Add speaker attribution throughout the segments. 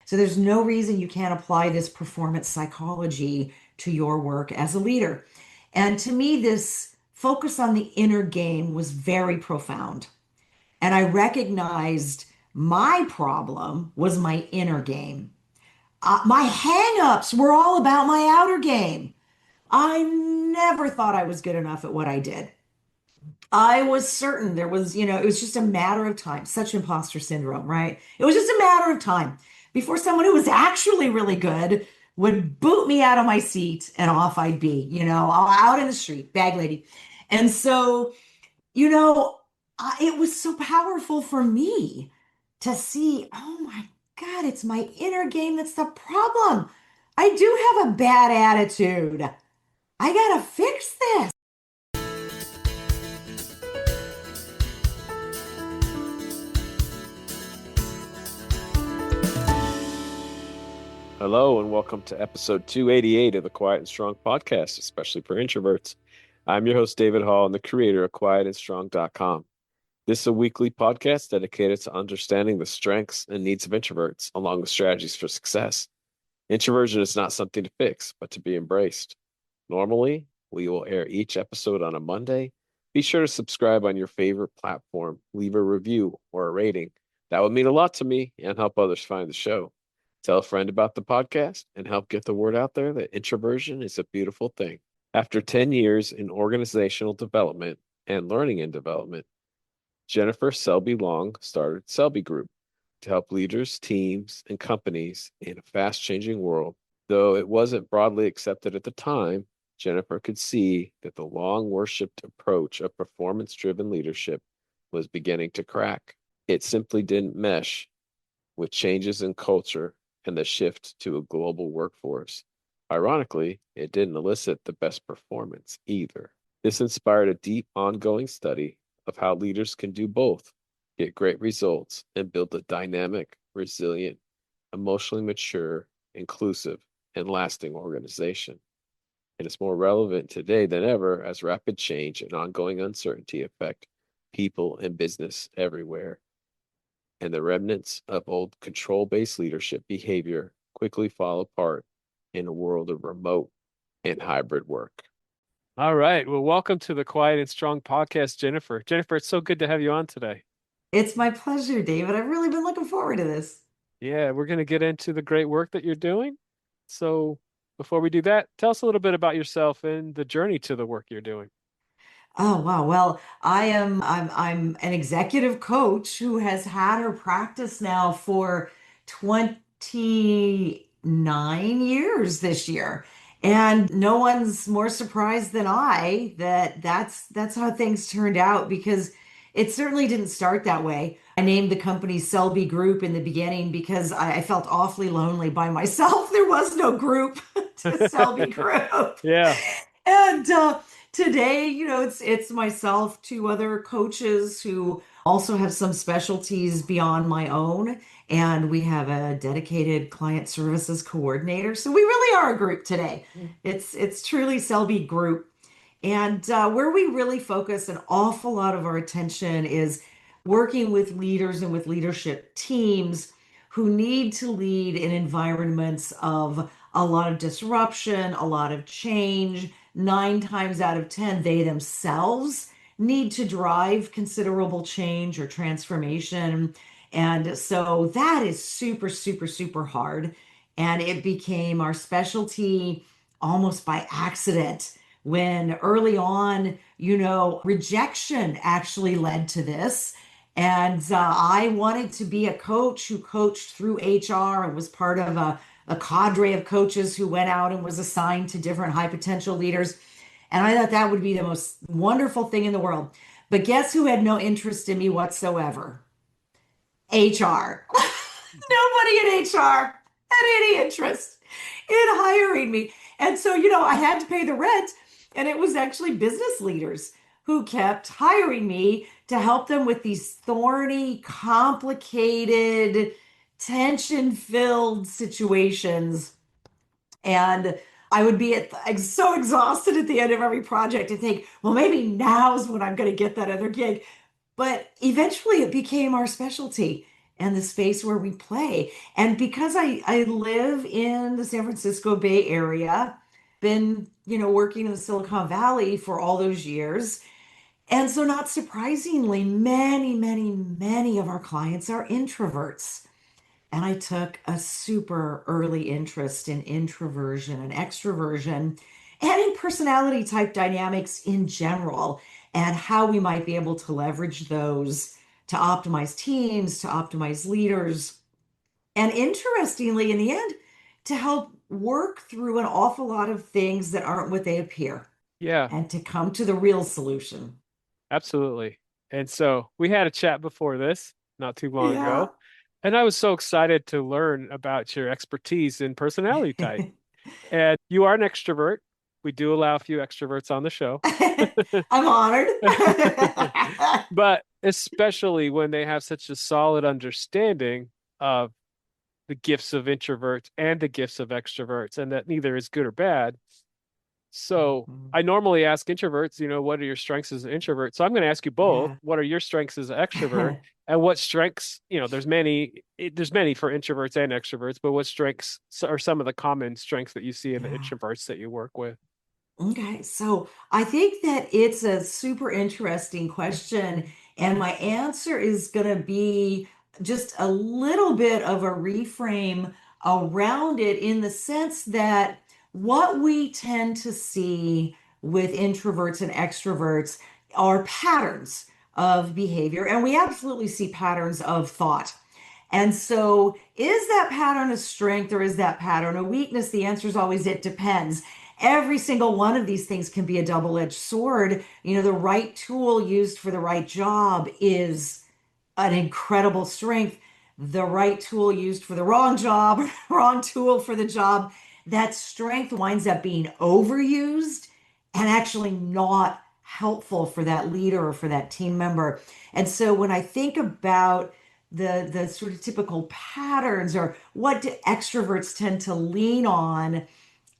Speaker 1: So there's no reason you can't apply this performance psychology to your work as a leader. And to me, this focus on the inner game was very profound. And I recognized my problem was my inner game. My hang-ups were all about my outer game. I never thought I was good enough at what I did. I was certain there was, it was just a matter of time. Such imposter syndrome, right? It was just a matter of time before someone who was actually really good would boot me out of my seat and off I'd be, out in the street, bag lady. And so, you know, it was so powerful for me to see, oh my God, it's my inner game that's the problem. I do have a bad attitude. I gotta fix this.
Speaker 2: Hello, and welcome to episode 288 of the Quiet and Strong podcast, especially for introverts. I'm your host, David Hall, and the creator of quietandstrong.com. This is a weekly podcast dedicated to understanding the strengths and needs of introverts, along with strategies for success. Introversion is not something to fix, but to be embraced. Normally, we will air each episode on a Monday. Be sure to subscribe on your favorite platform, leave a review or a rating. That would mean a lot to me and help others find the show. Tell a friend about the podcast and help get the word out there that introversion is a beautiful thing. After 10 years in organizational development and learning and development, Jennifer Selby Long started Selby Group to help leaders, teams, and companies in a fast-changing world. Though it wasn't broadly accepted at the time, Jennifer could see that the long-worshipped approach of performance-driven leadership was beginning to crack. It simply didn't mesh with changes in culture and the shift to a global workforce. Ironically, it didn't elicit the best performance either. This inspired a deep, ongoing study of how leaders can do both, get great results, and build a dynamic, resilient, emotionally mature, inclusive, and lasting organization. And it's more relevant today than ever as rapid change and ongoing uncertainty affect people and business everywhere, and the remnants of old control-based leadership behavior quickly fall apart in a world of remote and hybrid work. All right. Well, welcome to the Quiet and Strong podcast, Jennifer. Jennifer, it's so good to have you on today.
Speaker 1: It's my pleasure, David. I've really been looking forward to this.
Speaker 2: Yeah, we're going to get into the great work that you're doing. So before we do that, tell us a little bit about yourself and the journey to the work you're doing.
Speaker 1: Oh, wow. Well, I'm an executive coach who has had her practice now for 29 years this year. And no one's more surprised than I that that's how things turned out because it certainly didn't start that way. I named the company Selby Group in the beginning because I felt awfully lonely by myself. There was no group to Selby Group.
Speaker 2: Yeah.
Speaker 1: And today, it's myself, two other coaches who also have some specialties beyond my own, and we have a dedicated client services coordinator. So we really are a group today. It's truly Selby Group. And where we really focus an awful lot of our attention is working with leaders and with leadership teams who need to lead in environments of a lot of disruption, a lot of change. 9 times out of 10, they themselves need to drive considerable change or transformation. And so that is super, super, super hard. And it became our specialty almost by accident when early on, rejection actually led to this. And I wanted to be a coach who coached through HR and was part of a cadre of coaches who went out and was assigned to different high potential leaders. And I thought that would be the most wonderful thing in the world. But guess who had no interest in me whatsoever? HR. Nobody in HR had any interest in hiring me. And so, I had to pay the rent. And it was actually business leaders who kept hiring me to help them with these thorny, complicated, tension-filled situations. And I would be so exhausted at the end of every project to think, well, maybe now's when I'm going to get that other gig. But eventually it became our specialty. and the space where we play. And because I live in the San Francisco Bay Area, been, working in the Silicon Valley for all those years. And so, not surprisingly, many, many, many of our clients are introverts. And I took a super early interest in introversion and extroversion and in personality type dynamics in general, and how we might be able to leverage those to optimize teams, to optimize leaders, and interestingly, in the end, to help work through an awful lot of things that aren't what they appear
Speaker 2: Yeah,
Speaker 1: and to come to the real solution.
Speaker 2: absolutely. And so we had a chat before this not too long
Speaker 1: Yeah.
Speaker 2: ago, and I was so excited to learn about your expertise in personality type. And you are an extrovert. We do allow a few extroverts on the show.
Speaker 1: I'm honored.
Speaker 2: But especially when they have such a solid understanding of the gifts of introverts and the gifts of extroverts, and that neither is good or bad. So
Speaker 1: Mhm.
Speaker 2: I normally ask introverts, what are your strengths as an introvert? So I'm going to ask you both,
Speaker 1: Yeah.
Speaker 2: what are your strengths as an extrovert? And what strengths, there's many for introverts and extroverts, but what strengths are some of the common strengths that you see in the
Speaker 1: Yeah.
Speaker 2: introverts that you work with?
Speaker 1: Okay, so I think that it's a super interesting question, and my answer is going to be just a little bit of a reframe around it in the sense that what we tend to see with introverts and extroverts are patterns of behavior, and we absolutely see patterns of thought. And so, is that pattern a strength or is that pattern a weakness? The answer is always it depends. Every single one of these things can be a double-edged sword. The right tool used for the right job is an incredible strength. The right tool used for the wrong job, wrong tool for the job, that strength winds up being overused and actually not helpful for that leader or for that team member. And so when I think about the sort of typical patterns or what do extroverts tend to lean on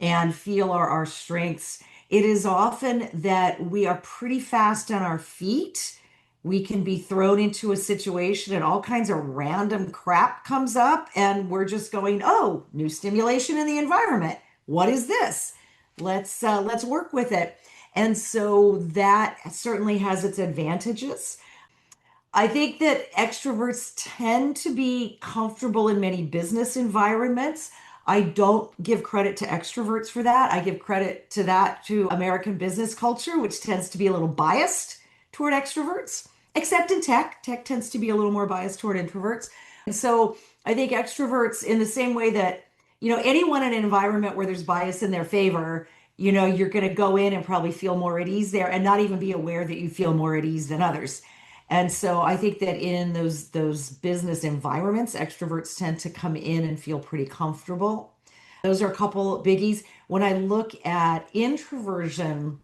Speaker 1: and feel are our strengths, it is often that we are pretty fast on our feet. We can be thrown into a situation and all kinds of random crap comes up, and we're just going, "Oh, new stimulation in the environment. What is this? Let's work with it." And so that certainly has its advantages. I think that extroverts tend to be comfortable in many business environments. I don't give credit to extroverts for that. I give credit to that to American business culture, which tends to be a little biased toward extroverts, except in tech. Tech tends to be a little more biased toward introverts. And so I think extroverts, in the same way that, anyone in an environment where there's bias in their favor, you're going to go in and probably feel more at ease there and not even be aware that you feel more at ease than others. And so I think that in those business environments, extroverts tend to come in and feel pretty comfortable. Those are a couple biggies. When I look at introversion,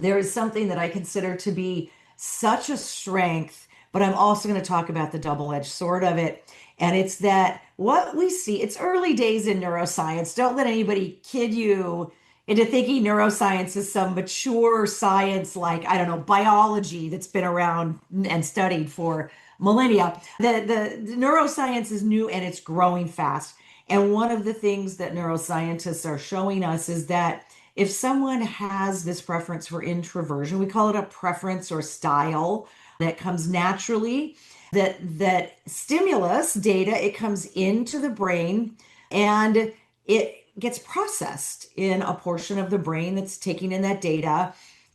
Speaker 1: there is something that I consider to be such a strength, but I'm also going to talk about the double-edged sword of it. And it's that what we see, it's early days in neuroscience. Don't let anybody kid you into thinking neuroscience is some mature science like, I don't know, biology that's been around and studied for millennia. The neuroscience is new and it's growing fast. And one of the things that neuroscientists are showing us is that if someone has this preference for introversion, we call it a preference or style that comes naturally, that stimulus data, it comes into the brain and it gets processed in a portion of the brain that's taking in that data,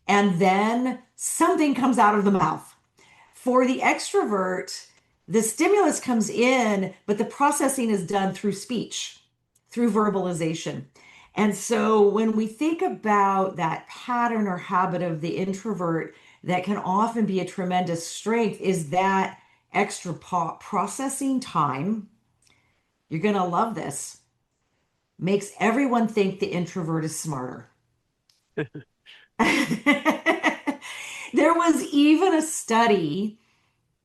Speaker 1: and then something comes out of the mouth. For the extrovert, the stimulus comes in, but the processing is done through speech, through verbalization. And so when we think about that pattern or habit of the introvert, that can often be a tremendous strength is that extra processing time. You're going to love this. Makes everyone think the introvert is smarter. There was even a study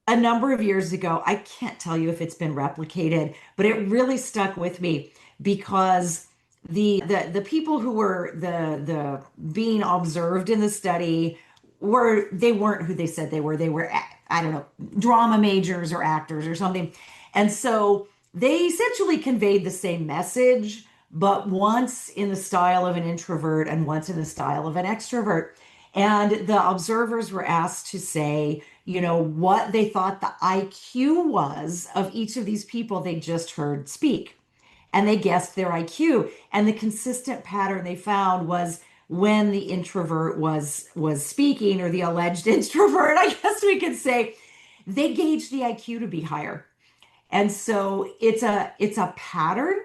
Speaker 1: a number of years ago. I can't tell you if it's been replicated, but it really stuck with me because the people who were the being observed in the study weren't who they said they were. They were I don't know, drama majors or actors or something. And so they essentially conveyed the same message, but once in the style of an introvert and once in the style of an extrovert. And the observers were asked to say, what they thought the IQ was of each of these people they just heard speak. And they guessed their IQ. And the consistent pattern they found was when the introvert was speaking, or the alleged introvert, I guess we could say, they gauged the IQ to be higher. And so it's a pattern.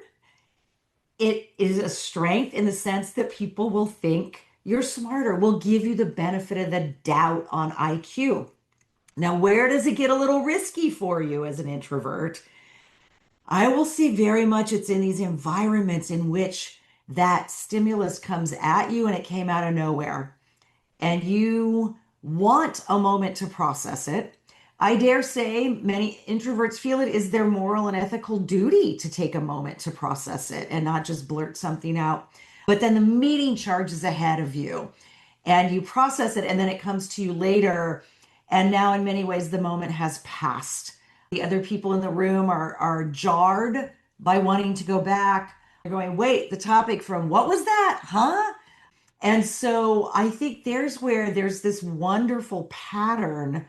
Speaker 1: It is a strength in the sense that people will think you're smarter, will give you the benefit of the doubt on IQ. Now, where does it get a little risky for you as an introvert? I will say very much it's in these environments in which that stimulus comes at you and it came out of nowhere, and you want a moment to process it. I dare say many introverts feel it is their moral and ethical duty to take a moment to process it and not just blurt something out. But then the meeting charges ahead of you and you process it, and then it comes to you later. And now, in many ways, the moment has passed. The other people in the room are jarred by wanting to go back. They're going, wait, the topic from what was that? Huh? And so I think there's where there's this wonderful pattern.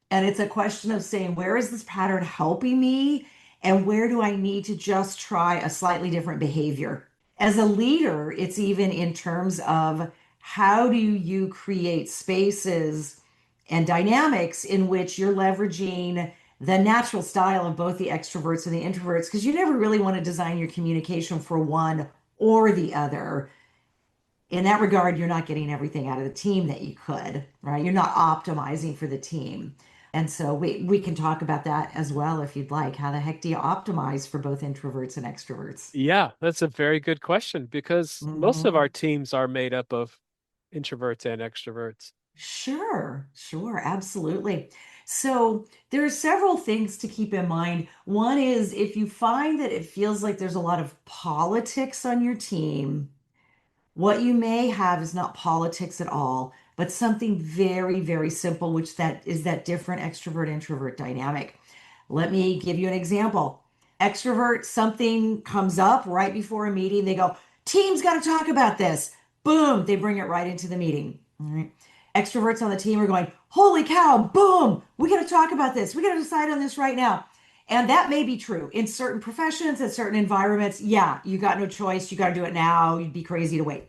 Speaker 1: And it's a question of saying, where is this pattern helping me? And where do I need to just try a slightly different behavior? As a leader, it's even in terms of how do you create spaces and dynamics in which you're leveraging the natural style of both the extroverts and the introverts, because you never really want to design your communication for one or the other. In that regard, you're not getting everything out of the team that you could, right? You're not optimizing for the team. And so we can talk about that as well if you'd like. How the heck do you optimize for both introverts and extroverts?
Speaker 2: Yeah, that's a very good question because most of our
Speaker 1: Mhm.
Speaker 2: teams are made up of introverts and extroverts.
Speaker 1: Sure, sure, absolutely. So there are several things to keep in mind. One is if you find that it feels like there's a lot of politics on your team, what you may have is not politics at all, but something very, very simple, which that is that different extrovert introvert dynamic. Let me give you an example. Extrovert, something comes up right before a meeting. They go, team's got to talk about this. Boom, they bring it right into the meeting. All right. Extroverts on the team are going, holy cow, boom, we got to talk about this. We got to decide on this right now. And that may be true in certain professions, in certain environments. Yeah, you got no choice. You got to do it now. You'd be crazy to wait.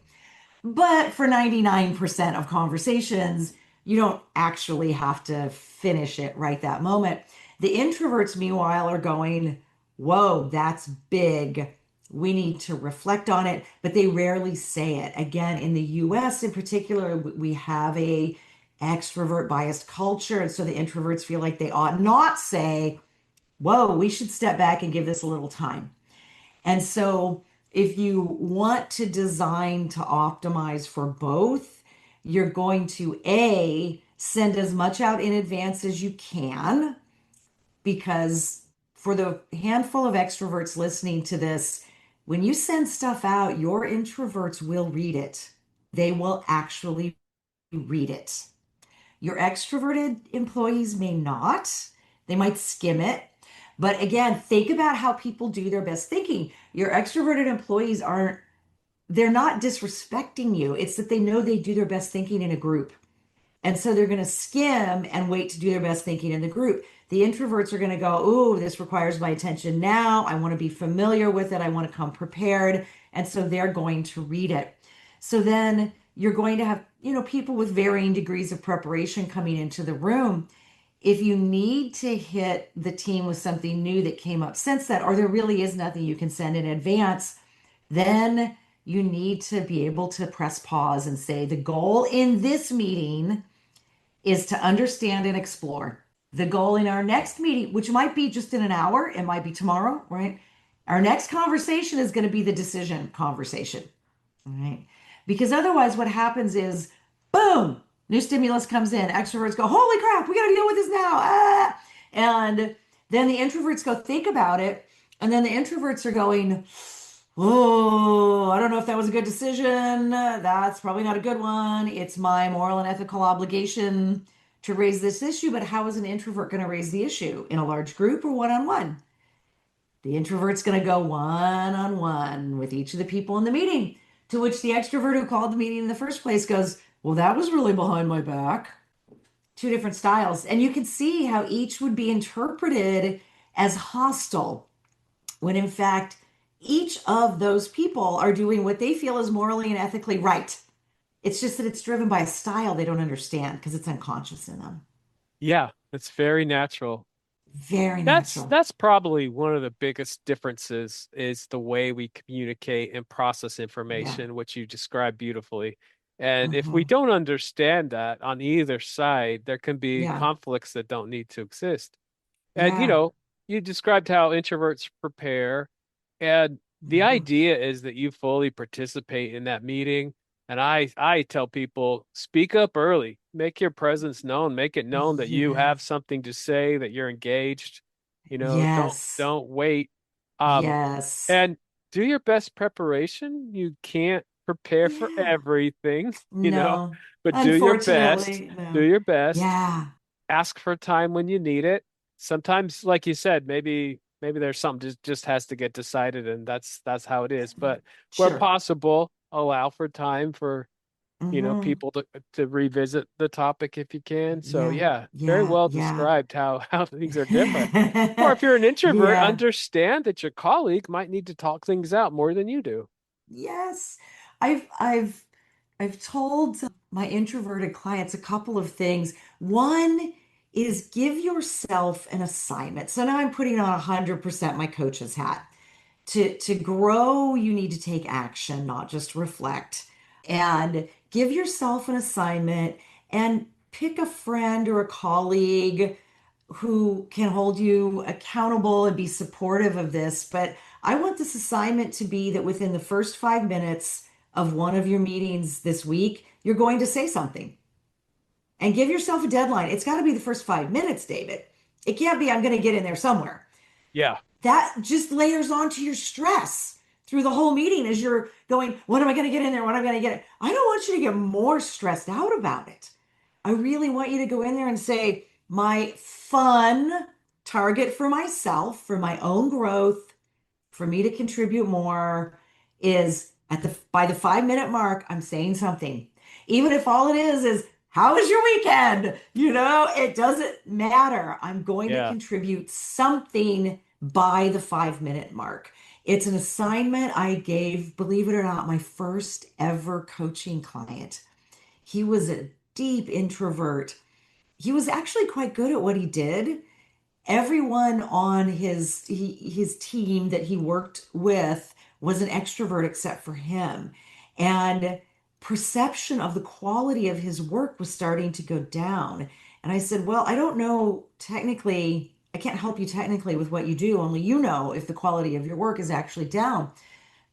Speaker 1: But for 99% of conversations, you don't actually have to finish it right that moment. The introverts, meanwhile, are going, whoa, that's big. We need to reflect on it, but they rarely say it. Again, in the US in particular, we have a extrovert biased culture. And so the introverts feel like they ought not say, whoa, we should step back and give this a little time. And so, if you want to design to optimize for both, you're going to A, send as much out in advance as you can, because for the handful of extroverts listening to this, when you send stuff out, your introverts will read it. They will actually read it. Your extroverted employees may not, they might skim it. But again, think about how people do their best thinking. Your extroverted employees aren't, they're not disrespecting you. It's that they know they do their best thinking in a group. And so they're going to skim and wait to do their best thinking in the group. The introverts are going to go, ooh, this requires my attention now. I want to be familiar with it. I want to come prepared. And so they're going to read it. So then you're going to have, people with varying degrees of preparation coming into the room. If you need to hit the team with something new that came up since that, or there really is nothing you can send in advance, then you need to be able to press pause and say, the goal in this meeting is to understand and explore. The goal in our next meeting, which might be just in an hour, it might be tomorrow, right? Our next conversation is going to be the decision conversation, right? Because otherwise, what happens is, boom, new stimulus comes in. Extroverts go, holy crap, we got to deal with this now. Ah! And then the introverts go, think about it. And then the introverts are going, oh, I don't know if that was a good decision. That's probably not a good one. It's my moral and ethical obligation to raise this issue, but how is an introvert going to raise the issue? In a large group or one-on-one? The introvert's going to go one-on-one with each of the people in the meeting, to which the extrovert who called the meeting in the first place goes, well, that was really behind my back. Two different styles. And you can see how each would be interpreted as hostile, when in fact, each of those people are doing what they feel is morally and ethically right. It's just that it's driven by a style they don't understand because it's unconscious in them.
Speaker 2: Yeah, it's very natural.
Speaker 1: Very
Speaker 2: That's
Speaker 1: natural.
Speaker 2: that's probably one of the biggest differences is the way we communicate and process
Speaker 1: Yeah.
Speaker 2: information, which you described beautifully. And if we
Speaker 1: Hmm.
Speaker 2: don't understand that on either side, there can be
Speaker 1: Yeah.
Speaker 2: conflicts that don't need to exist. And
Speaker 1: Yeah.
Speaker 2: you described how introverts prepare, and the
Speaker 1: Hmm.
Speaker 2: idea is that you fully participate in that meeting. And I tell people, speak up early, make your presence known, make it known that you have
Speaker 1: Yes.
Speaker 2: something to say, that you're engaged. Don't
Speaker 1: Yes.
Speaker 2: don't wait. Um,
Speaker 1: Yes.
Speaker 2: and do your best preparation. You can't prepare for
Speaker 1: Yeah.
Speaker 2: everything,
Speaker 1: No.
Speaker 2: but do your best.
Speaker 1: Unfortunately,
Speaker 2: Do
Speaker 1: no.
Speaker 2: your best,
Speaker 1: Yeah.
Speaker 2: ask for time when you need it. Sometimes, like you said, maybe there's something just has to get decided, and that's how it is. But where
Speaker 1: Sure.
Speaker 2: possible, allow for time for
Speaker 1: Hmm.
Speaker 2: people to revisit the topic if you can. So
Speaker 1: Yeah.
Speaker 2: yeah, very
Speaker 1: Yeah.
Speaker 2: well
Speaker 1: Yeah.
Speaker 2: described how things are different. Or if you're an introvert,
Speaker 1: Yeah.
Speaker 2: understand that your colleague might need to talk things out more than you do.
Speaker 1: Yes. I've I've I've told my introverted clients a couple of things. One is give yourself an assignment. So now I'm putting on 100% my coach's hat. To grow, you need to take action, not just reflect. And give yourself an assignment and pick a friend or a colleague who can hold you accountable and be supportive of this. But I want this assignment to be that within the first 5 minutes of one of your meetings this week, you're going to say something and give yourself a deadline. It's got to be the first 5 minutes, David. It can't be, I'm going to get in there somewhere.
Speaker 2: Yeah,
Speaker 1: That just layers onto your stress through the whole meeting as you're going, what am I going to get in there? What am I going to get? I don't want you to get more stressed out about it. I really want you to go in there and say, my fun target for myself, for my own growth, for me to contribute more is at the by the 5 minute mark, I'm saying something. Even if all it is how was your weekend? It doesn't matter. I'm going to
Speaker 2: yeah,
Speaker 1: contribute something by the 5 minute mark. It's an assignment I gave, believe it or not, my first ever coaching client. He was a deep introvert. He was actually quite good at what he did. Everyone on his team that he worked with was an extrovert except for him. And perception of the quality of his work was starting to go down. And I said, well, I don't know technically, I can't help you technically with what you do, only you know if the quality of your work is actually down.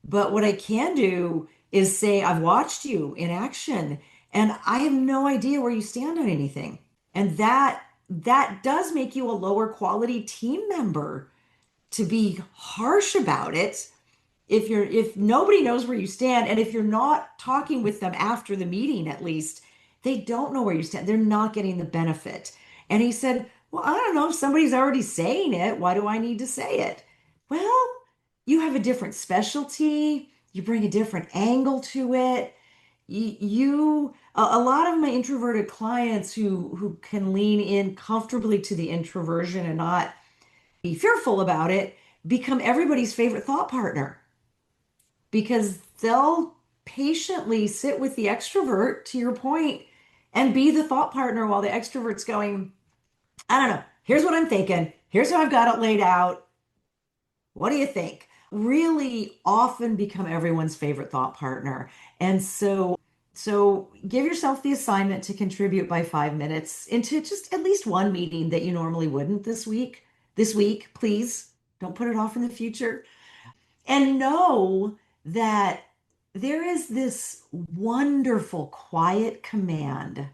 Speaker 1: But what I can do is say, I've watched you in action and I have no idea where you stand on anything. And that does make you a lower quality team member to be harsh about it if nobody knows where you stand and if you're not talking with them after the meeting at least they don't know where you stand, they're not getting the benefit. And he said, well, I don't know, if somebody's already saying it, why do I need to say it? Well, you have a different specialty, you bring a different angle to it. A lot of my introverted clients who can lean in comfortably to the introversion and not be fearful about it become everybody's favorite thought partner because they'll patiently sit with the extrovert, to your point, and be the thought partner while the extrovert's going, I don't know, here's what I'm thinking, here's how I've got it laid out. What do you think? Really often become everyone's favorite thought partner. And so give yourself the assignment to contribute by 5 minutes into just at least one meeting that you normally wouldn't this week. This week, please don't put it off in the future. And know that there is this wonderful quiet command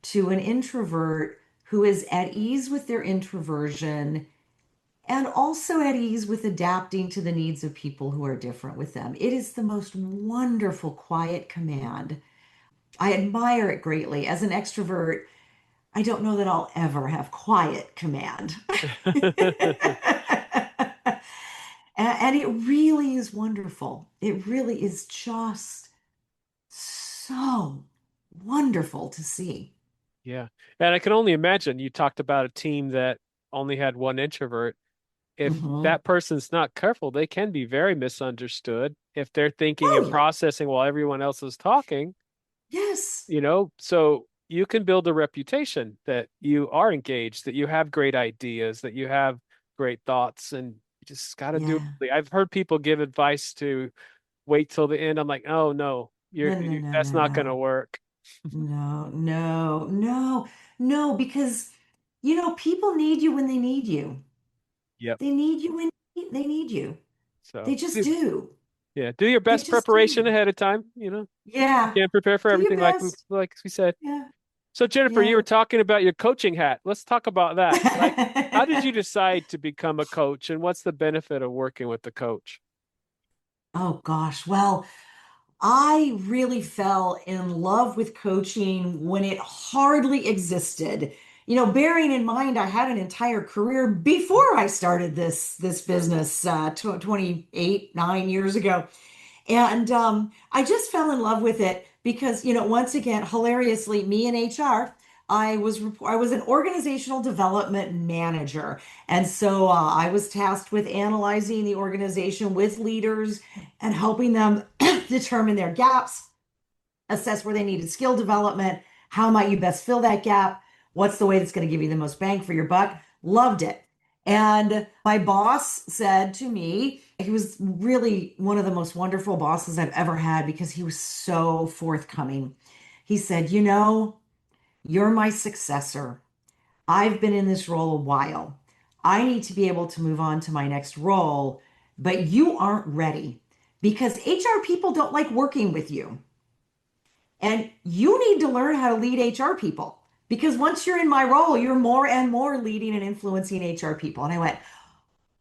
Speaker 1: to an introvert who is at ease with their introversion and also at ease with adapting to the needs of people who are different with them. It is the most wonderful quiet command. I admire it greatly. As an extrovert, I don't know that I'll ever have quiet command. And it really is wonderful. It really is just so wonderful to see.
Speaker 2: Yeah. And I can only imagine you talked about a team that only had one introvert. If
Speaker 1: Hmm.
Speaker 2: that person's not careful, they can be very misunderstood if they're thinking
Speaker 1: Oh,
Speaker 2: and
Speaker 1: yeah.
Speaker 2: processing while everyone else is talking,
Speaker 1: Yes.
Speaker 2: so you can build a reputation that you are engaged, that you have great ideas, that you have great thoughts, and you just got to do
Speaker 1: Yeah.
Speaker 2: it. I've heard people give advice to wait till the end. I'm like, oh no,
Speaker 1: No, no, no,
Speaker 2: that's
Speaker 1: no,
Speaker 2: not going to
Speaker 1: no.
Speaker 2: work.
Speaker 1: No, no, no, no, because people need you when they need you.
Speaker 2: Yep.
Speaker 1: They need you when they need you. They
Speaker 2: So
Speaker 1: just do.
Speaker 2: yeah, do your
Speaker 1: They
Speaker 2: best
Speaker 1: just
Speaker 2: preparation
Speaker 1: do.
Speaker 2: ahead of time. You
Speaker 1: Yeah.
Speaker 2: can't prepare for
Speaker 1: Do your
Speaker 2: everything
Speaker 1: best.
Speaker 2: like we said.
Speaker 1: Yeah.
Speaker 2: So Jennifer, you were
Speaker 1: Yeah.
Speaker 2: talking about your coaching hat. Let's talk about that. Like, how did you decide to become a coach, and what's the benefit of working with the coach?
Speaker 1: Oh gosh. Well, I really fell in love with coaching when it hardly existed. Bearing in mind I had an entire career before I started this business 28, 9 years ago. And I just fell in love with it because, once again, hilariously, me in HR, I was an organizational development manager, and so I was tasked with analyzing the organization with leaders and helping them determine their gaps, assess where they needed skill development. How might you best fill that gap? What's the way that's going to give you the most bang for your buck? Loved it. And my boss said to me, he was really one of the most wonderful bosses I've ever had because he was so forthcoming. He said, you're my successor. I've been in this role a while. I need to be able to move on to my next role, but you aren't ready because HR people don't like working with you. And you need to learn how to lead HR people because once you're in my role, you're more and more leading and influencing HR people. And I went,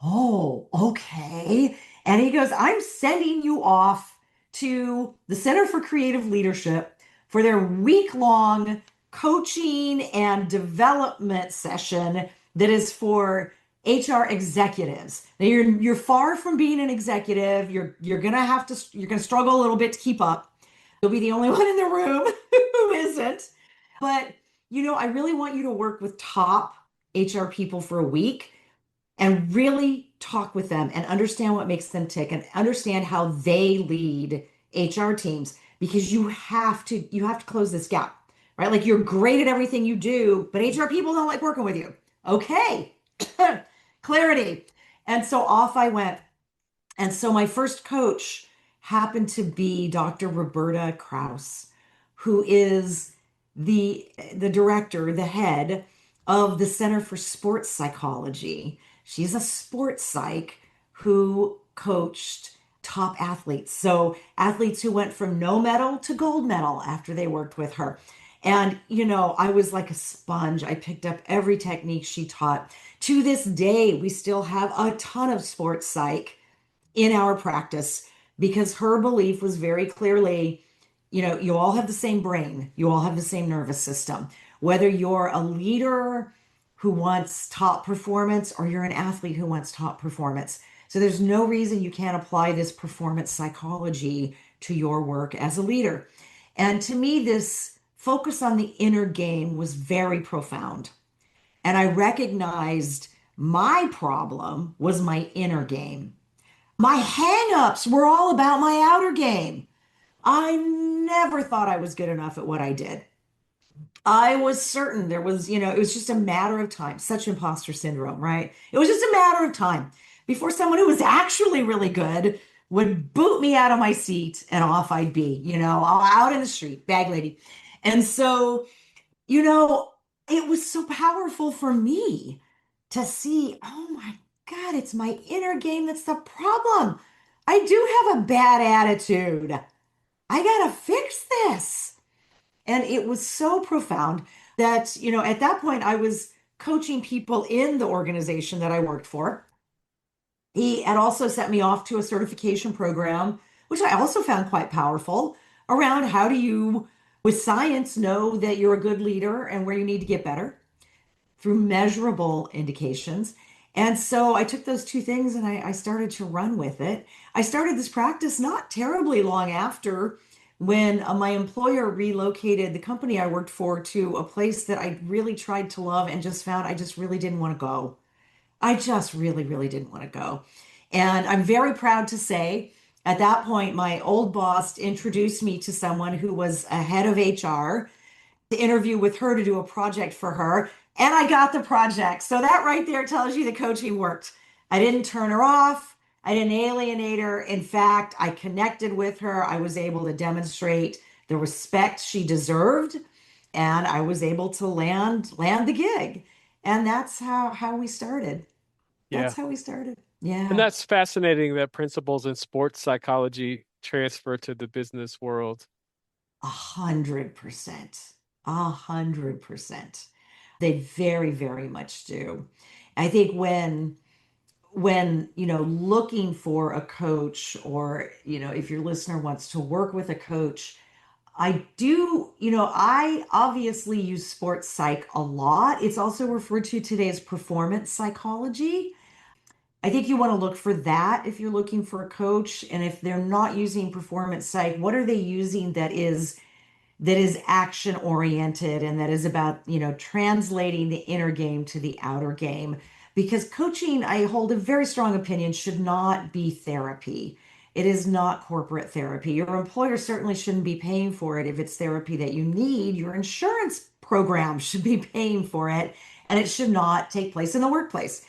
Speaker 1: oh, okay. And he goes, I'm sending you off to the Center for Creative Leadership for their week-long coaching and development session that is for HR executives. Now you're far from being an executive. You're gonna struggle a little bit to keep up. You'll be the only one in the room who isn't. But I really want you to work with top HR people for a week and really talk with them and understand what makes them tick and understand how they lead HR teams because you have to close this gap, right? Like you're great at everything you do, but HR people don't like working with you. Okay. Clarity. And so off I went. And so my first coach happened to be Dr. Roberta Kraus, who is the director, the head of the Center for Sports Psychology. She's a sports psych who coached top athletes. So athletes who went from no medal to gold medal after they worked with her. And, I was like a sponge. I picked up every technique she taught. To this day, we still have a ton of sports psych in our practice because her belief was very clearly, you all have the same brain, you all have the same nervous system. Whether you're a leader who wants top performance or you're an athlete who wants top performance. So there's no reason you can't apply this performance psychology to your work as a leader. And to me, this focus on the inner game was very profound. And I recognized my problem was my inner game. My hang-ups were all about my outer game. I never thought I was good enough at what I did. I was certain it was just a matter of time. Such imposter syndrome, right? It was just a matter of time before someone who was actually really good would boot me out of my seat and off I'd be, out in the street, bag lady. And so you know, it was so powerful for me to see, oh my God, it's my inner game that's the problem. I do have a bad attitude. I gotta fix this. And it was so profound that, at that point, I was coaching people in the organization that I worked for. He had also sent me off to a certification program, which I also found quite powerful around how do you With science, know that you're a good leader and where you need to get better through measurable indications. And so I took those two things and I started to run with it. I started this practice not terribly long after when my employer relocated the company I worked for to a place that I really tried to love and just found I just really didn't want to go. I just really, really didn't want to go. And I'm very proud to say at that point, my old boss introduced me to someone who was a head of HR to interview with her to do a project for her. And I got the project. So that right there tells you the coaching worked. I didn't turn her off. I didn't alienate her. In fact, I connected with her. I was able to demonstrate the respect she deserved, and I was able to land the gig. And that's how we started. That's
Speaker 2: Yeah.
Speaker 1: how we started.
Speaker 2: And
Speaker 1: Yeah.
Speaker 2: that's fascinating that principles in sports psychology transfer to the business world.
Speaker 1: 100%. 100%. They very, very much do. I think when looking for a coach, or if your listener wants to work with a coach, I obviously use sports psych a lot. It's also referred to today as performance psychology. I think you want to look for that if you're looking for a coach. And if they're not using performance psych, what are they using that is action oriented and that is about, translating the inner game to the outer game? Because coaching, I hold a very strong opinion, should not be therapy. It is not corporate therapy. Your employer certainly shouldn't be paying for it if it's therapy that you need. Your insurance program should be paying for it, and it should not take place in the workplace.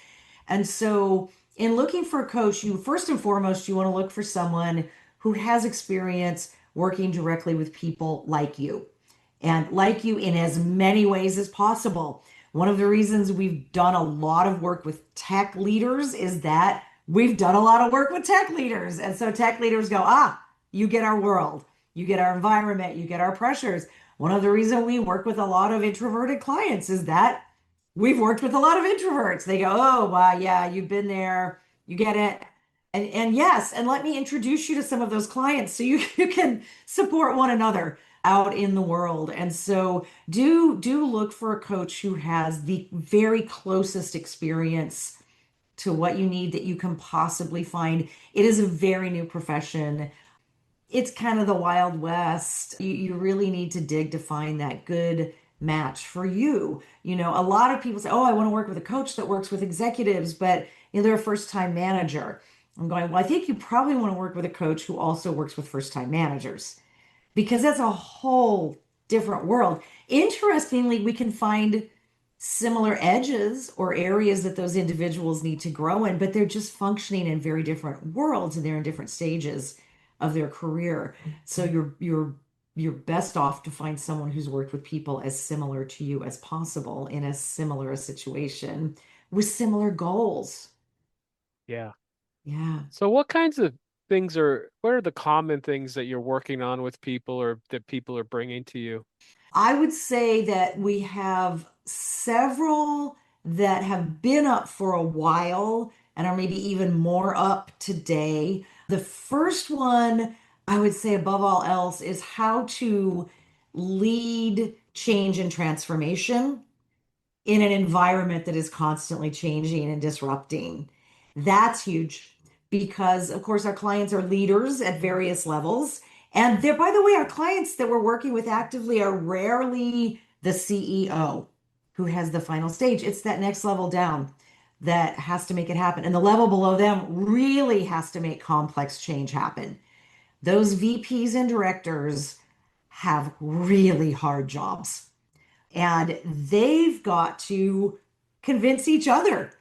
Speaker 1: And so, in looking for a coach, you first and foremost, you want to look for someone who has experience working directly with people like you, and like you in as many ways as possible. One of the reasons we've done a lot of work with tech leaders is that we've done a lot of work with tech leaders. And so tech leaders go, you get our world, you get our environment, you get our pressures. One of the reasons we work with a lot of introverted clients is that we've worked with a lot of introverts. They go, oh, wow, yeah, you've been there, you get it. And yes, and let me introduce you to some of those clients so you can support one another out in the world. And so do look for a coach who has the very closest experience to what you need that you can possibly find. It is a very new profession. It's kind of the Wild West. You really need to dig to find that good match for you. A lot of people say, oh, I want to work with a coach that works with executives, but they're a first-time manager. I'm going, well, I think you probably want to work with a coach who also works with first-time managers, because that's a whole different world. Interestingly, we can find similar edges or areas that those individuals need to grow in, but they're just functioning in very different worlds and they're in different stages of their career. So you're best off to find someone who's worked with people as similar to you as possible in as similar a situation with similar goals.
Speaker 2: Yeah.
Speaker 1: Yeah.
Speaker 2: So what are the common things that you're working on with people or that people are bringing to you?
Speaker 1: I would say that we have several that have been up for a while and are maybe even more up today. The first one, I would say, above all else, is how to lead change and transformation in an environment that is constantly changing and disrupting. That's huge because, of course, our clients are leaders at various levels. And they're, by the way, our clients that we're working with actively are rarely the CEO who has the final stage. It's that next level down that has to make it happen. And the level below them really has to make complex change happen. Those VPs and directors have really hard jobs, and they've got to convince each other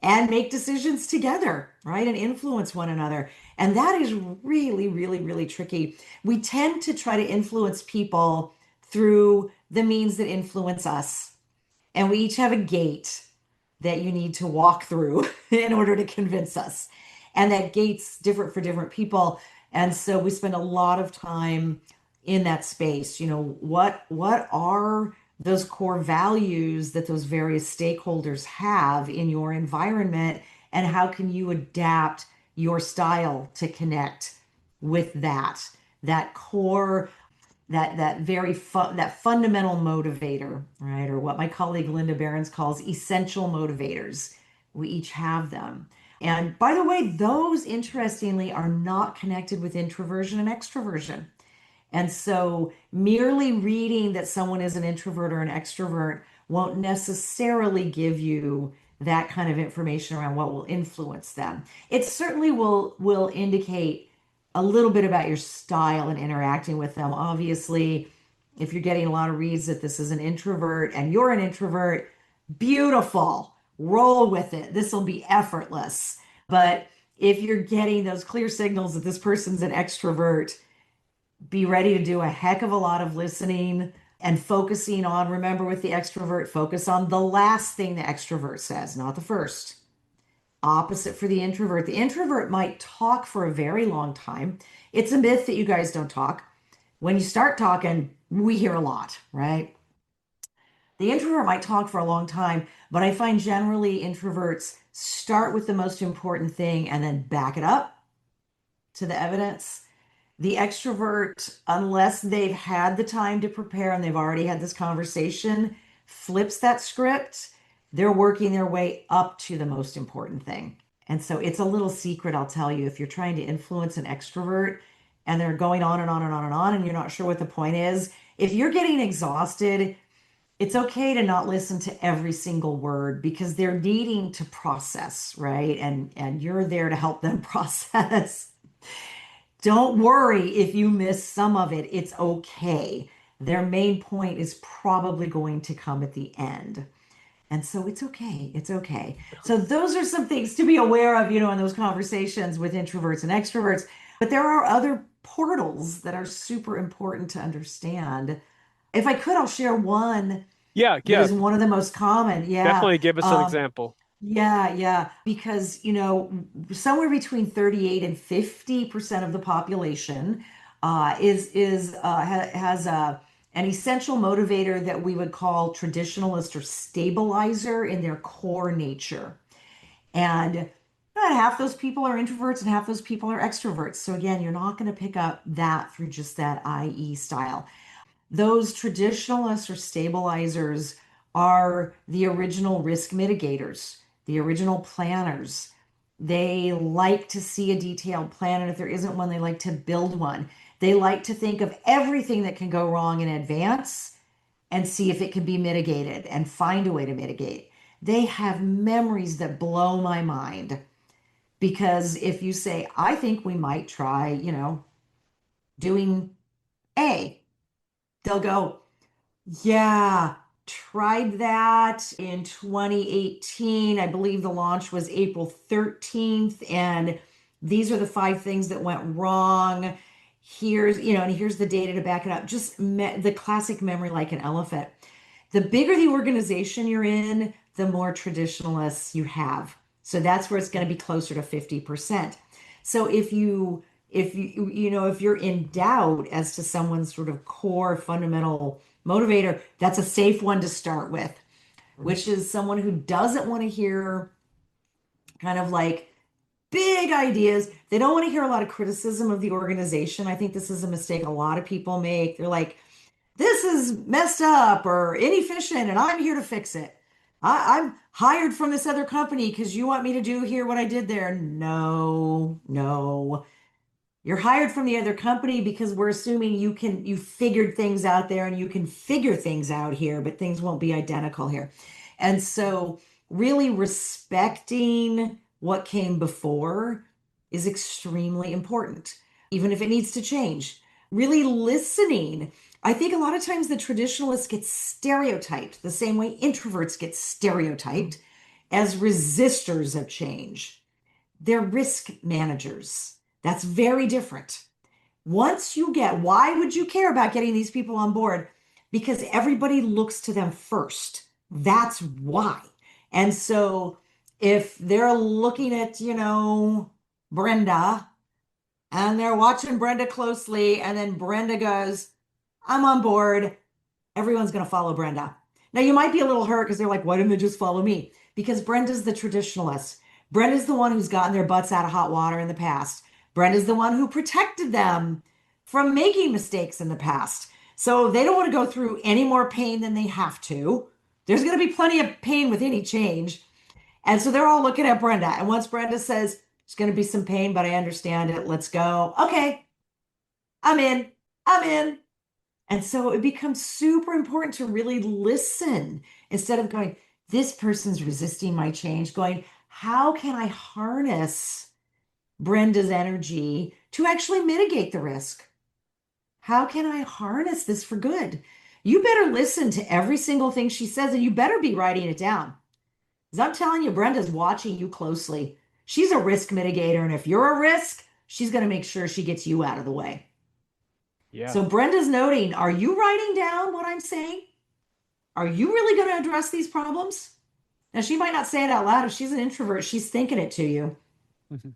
Speaker 1: and make decisions together, right? And influence one another. And that is really, really, really tricky. We tend to try to influence people through the means that influence us. And we each have a gate that you need to walk through in order to convince us. And that gate's different for different people. And so we spend a lot of time in that space. What are those core values that those various stakeholders have in your environment, and how can you adapt your style to connect with that core that very that fundamental motivator, right? Or what my colleague Linda Behrens calls essential motivators. We each have them. And by the way, those interestingly are not connected with introversion and extroversion. And so merely reading that someone is an introvert or an extrovert won't necessarily give you that kind of information around what will influence them. It certainly will indicate a little bit about your style and interacting with them. Obviously, if you're getting a lot of reads that this is an introvert and you're an introvert, beautiful. Roll with it. This will be effortless. But if you're getting those clear signals that this person's an extrovert, be ready to do a heck of a lot of listening and focusing on, remember with the extrovert, focus on the last thing the extrovert says, not the first. Opposite for the introvert. The introvert might talk for a very long time. It's a myth that you guys don't talk. When you start talking, we hear a lot, right? The introvert might talk for a long time, but I find generally introverts start with the most important thing and then back it up to the evidence. The extrovert, unless they've had the time to prepare and they've already had this conversation, flips that script. They're working their way up to the most important thing. And so it's a little secret, I'll tell you, if you're trying to influence an extrovert and they're going on and on and on and on, and you're not sure what the point is, if you're getting exhausted, it's okay to not listen to every single word because they're needing to process, right? And you're there to help them process. Don't worry if you miss some of it. It's okay. Their main point is probably going to come at the end. And so it's okay. It's okay. So those are some things to be aware of, in those conversations with introverts and extroverts. But there are other portals that are super important to understand. If I could, I'll share one
Speaker 2: Yeah,
Speaker 1: that
Speaker 2: yeah.
Speaker 1: is one of the most common. Yeah.
Speaker 2: Definitely give us an example.
Speaker 1: Yeah, yeah, because somewhere between 38 and 50% of the population has an essential motivator that we would call traditionalist or stabilizer in their core nature. And about half those people are introverts and half those people are extroverts. So again, you're not going to pick up that through just that IE style. Those traditionalists or stabilizers are the original risk mitigators, the original planners. They like to see a detailed plan, and if there isn't one, they like to build one. They like to think of everything that can go wrong in advance and see if it can be mitigated and find a way to mitigate. They have memories that blow my mind because if you say, I think we might try, doing A, they'll go, yeah, tried that in 2018. I believe the launch was April 13th, and these are the five things that went wrong. And here's the data to back it up. Just the classic memory like an elephant. The bigger the organization you're in, the more traditionalists you have. So that's where it's going to be closer to 50%. So if you're in doubt as to someone's sort of core fundamental motivator, that's a safe one to start with, which is someone who doesn't want to hear kind of like big ideas. They don't want to hear a lot of criticism of the organization. I think this is a mistake a lot of people make. They're like, this is messed up or inefficient, and I'm here to fix it. I'm hired from this other company because you want me to do here what I did there. No, no. You're hired from the other company because we're assuming you figured things out there and you can figure things out here, but things won't be identical here. And so really respecting what came before is extremely important, even if it needs to change. Really listening. I think a lot of times the traditionalists get stereotyped the same way introverts get stereotyped as resistors of change. They're risk managers. That's very different. Why would you care about getting these people on board? Because everybody looks to them first. That's why. And so if they're looking at, Brenda and they're watching Brenda closely, and then Brenda goes, I'm on board, everyone's going to follow Brenda. Now, you might be a little hurt because they're like, why didn't they just follow me? Because Brenda's the traditionalist. Brenda's the one who's gotten their butts out of hot water in the past. Brenda's the one who protected them from making mistakes in the past. So they don't want to go through any more pain than they have to. There's going to be plenty of pain with any change. And so they're all looking at Brenda. And once Brenda says, there's going to be some pain, but I understand it. Let's go. Okay, I'm in. I'm in. And so it becomes super important to really listen instead of going, this person's resisting my change, going, how can I harness Brenda's energy to actually mitigate the risk? How can I harness this for good? You better listen to every single thing she says and you better be writing it down. Because I'm telling you, Brenda's watching you closely. She's a risk mitigator. And if you're a risk, she's going to make sure she gets you out of the way.
Speaker 2: Yeah.
Speaker 1: So Brenda's noting, are you writing down what I'm saying? Are you really going to address these problems? Now, she might not say it out loud. If she's an introvert, she's thinking it to you.
Speaker 2: Mhm.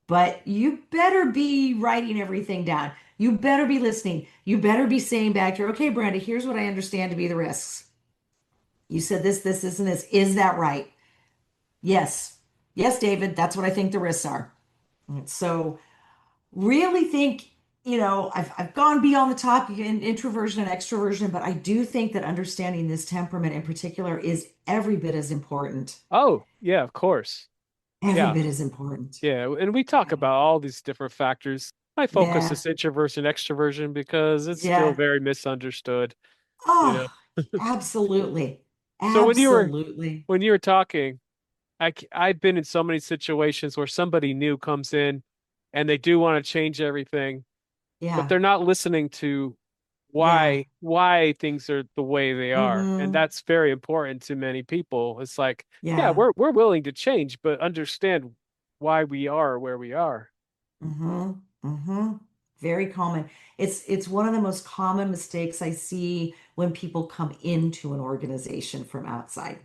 Speaker 1: But you better be writing everything down. You better be listening. You better be saying back to her, okay, Brenda, here's what I understand to be the risks. You said this, and this. Is that right? Yes. Yes, David, that's what I think the risks are. So really think, I've gone beyond the topic in introversion and extroversion, but I do think that understanding this temperament in particular is every bit as important.
Speaker 2: Oh, yeah, of course.
Speaker 1: Every
Speaker 2: Yeah.
Speaker 1: bit as important.
Speaker 2: Yeah. And we talk about all these different factors. My focus
Speaker 1: Yeah.
Speaker 2: is introversion, extroversion because it's still
Speaker 1: Yeah.
Speaker 2: very misunderstood, you know.
Speaker 1: Oh, absolutely.
Speaker 2: So
Speaker 1: Absolutely.
Speaker 2: when you were talking, I've been in so many situations where somebody new comes in and they do want to change everything, but
Speaker 1: Yeah.
Speaker 2: they're not listening to
Speaker 1: Yeah.
Speaker 2: why things are the way they are. And
Speaker 1: Mm-hmm.
Speaker 2: that's very important to many people. It's like, yeah,
Speaker 1: Yeah.
Speaker 2: we're willing to change, but understand why we are where we are.
Speaker 1: Mm-hmm. Mm-hmm. Very common. It's one of the most common mistakes I see when people come into an organization from outside.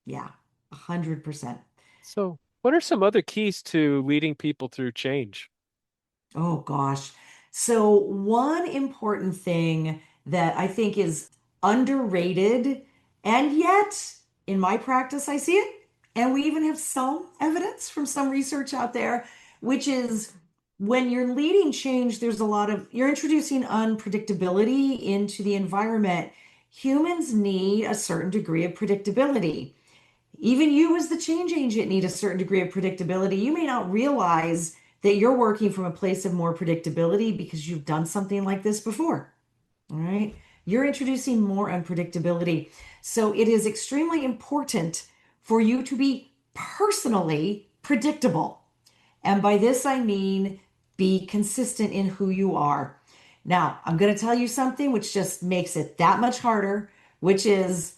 Speaker 1: Yeah, 100%.
Speaker 2: So, what are some other keys to leading people through change?
Speaker 1: Oh gosh. So one important thing that I think is underrated, and yet in my practice I see it, and we even have some evidence from some research out there, which is when you're leading change, there's a lot of, you're introducing unpredictability into the environment. Humans need a certain degree of predictability. Even you, as the change agent, need a certain degree of predictability. You may not realize that you're working from a place of more predictability because you've done something like this before. All right. You're introducing more unpredictability. So it is extremely important for you to be personally predictable. And by this, I mean be consistent in who you are. Now, I'm going to tell you something which just makes it that much harder, which is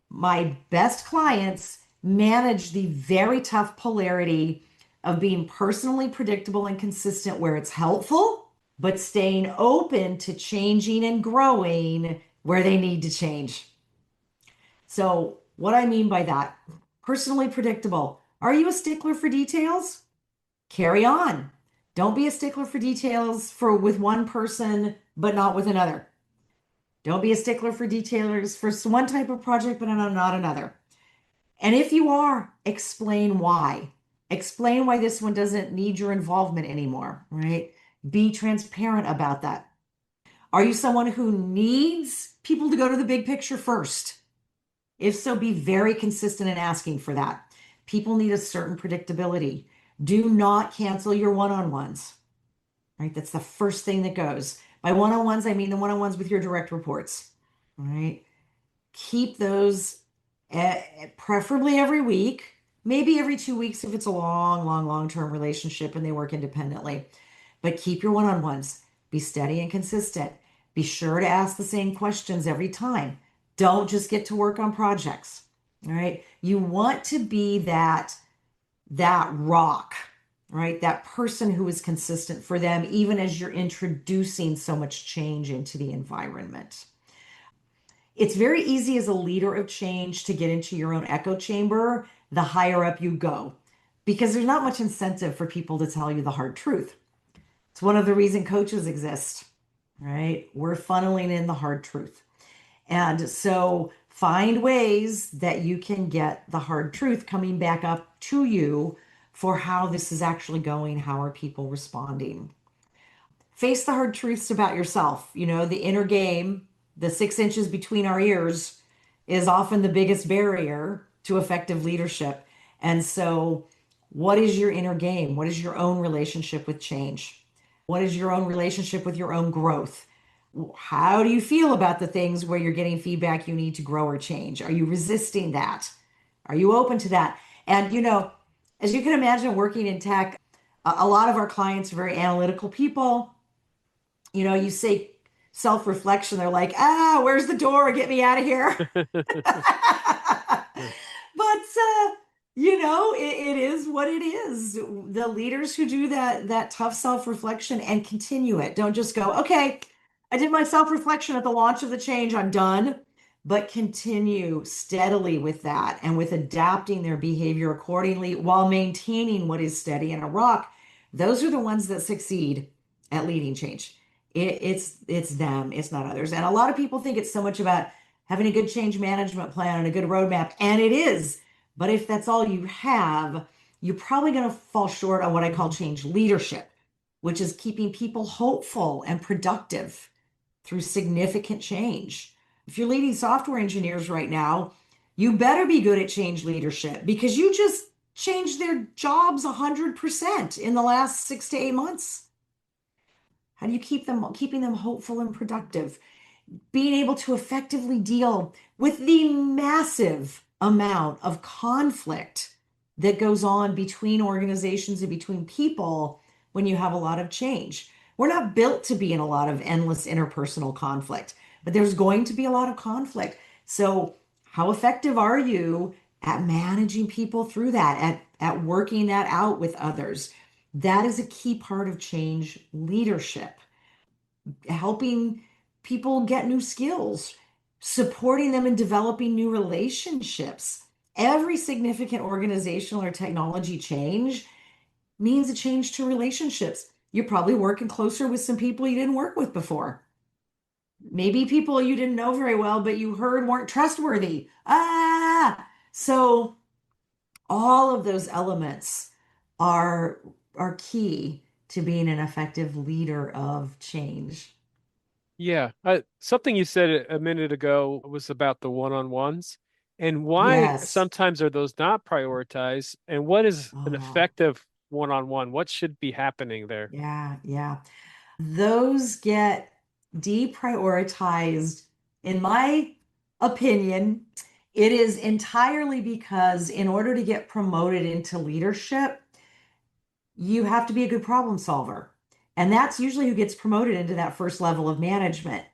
Speaker 1: my best clients manage the very tough polarity of being personally predictable and consistent where it's helpful, but staying open to changing and growing where they need to change. So, what I mean by that, personally predictable. Are you a stickler for details? Carry on. Don't be a stickler for details for with one person, but not with another. Don't be a stickler for detailers for one type of project, but not another. And if you are, explain why. Explain why this one doesn't need your involvement anymore, right? Be transparent about that. Are you someone who needs people to go to the big picture first? If so, be very consistent in asking for that. People need a certain predictability. Do not cancel your one-on-ones, right? That's the first thing that goes. By one-on-ones, I mean the one-on-ones with your direct reports, right? Keep those preferably every week, maybe every 2 weeks if it's a long-term relationship and they work independently. But keep your one-on-ones. Be steady and consistent. Be sure to ask the same questions every time. Don't just get to work on projects. All right. You want to be that rock, right? That person who is consistent for them, even as you're introducing so much change into the environment. It's very easy as a leader of change to get into your own echo chamber the higher up you go, because there's not much incentive for people to tell you the hard truth. It's one of the reason coaches exist, right? We're funneling in the hard truth. And so find ways that you can get the hard truth coming back up to you for how this is actually going. How are people responding? face the hard truths about yourself. The inner game, the 6 inches between our ears, is often the biggest barrier to effective leadership. And so, what is your inner game? What is your own relationship with change? What is your own relationship with your own growth? How do you feel about the things where you're getting feedback you need to grow or change? Are you resisting that? Are you open to that? And, as you can imagine, working in tech, a lot of our clients are very analytical people. You say self-reflection, they're like, where's the door? Get me out of here. But it is what it is. The leaders who do that tough self-reflection and continue it, don't just go, okay, I did my self-reflection at the launch of the change, I'm done, but continue steadily with that and with adapting their behavior accordingly while maintaining what is steady in a rock. Those are the ones that succeed at leading change. It's them, it's not others. And a lot of people think it's so much about having a good change management plan and a good roadmap, and it is. But if that's all you have, you're probably going to fall short on what I call change leadership, which is keeping people hopeful and productive through significant change. If you're leading software engineers right now, you better be good at change leadership because you just changed their jobs 100% in the last 6 to 8 months. How do you keeping them hopeful and productive? Being able to effectively deal with the massive amount of conflict that goes on between organizations and between people when you have a lot of change. We're not built to be in a lot of endless interpersonal conflict, but there's going to be a lot of conflict. So, how effective are you at managing people through that, at working that out with others? That is a key part of change leadership, helping people get new skills, supporting them in developing new relationships. Every significant organizational or technology change means a change to relationships. You're probably working closer with some people you didn't work with before. Maybe people you didn't know very well, but you heard weren't trustworthy. So all of those elements are are key to being an effective leader of change.
Speaker 2: Yeah, something you said a minute ago was about the one-on-ones and why
Speaker 1: Yes.
Speaker 2: sometimes are those not prioritized and what is an
Speaker 1: Oh,
Speaker 2: effective one-on-one? What should be happening there?
Speaker 1: yeah, yeah. Those get deprioritized, in my opinion. It is entirely because in order to get promoted into leadership, you have to be a good problem solver. And that's usually who gets promoted into that first level of management.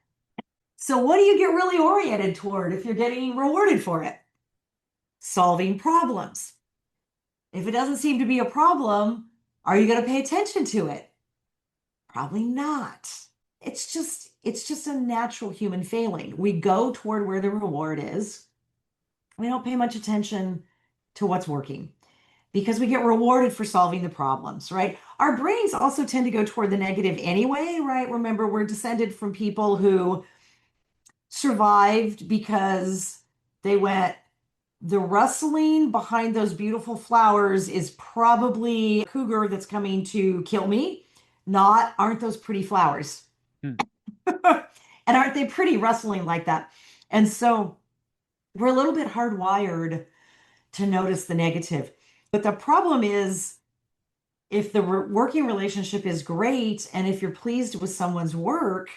Speaker 1: So, what do you get really oriented toward if you're getting rewarded for it? Solving problems. If it doesn't seem to be a problem, are you going to pay attention to it? Probably not. It's just a natural human failing. We go toward where the reward is. We don't pay much attention to what's working because we get rewarded for solving the problems, right? Our brains also tend to go toward the negative anyway, right? Remember, we're descended from people who survived because they went, the rustling behind those beautiful flowers is probably a cougar that's coming to kill me, not, aren't those pretty flowers?
Speaker 2: Hmm.
Speaker 1: And aren't they pretty rustling like that? And so we're a little bit hardwired to notice the negative. But the problem is, if the working relationship is great and if you're pleased with someone's work,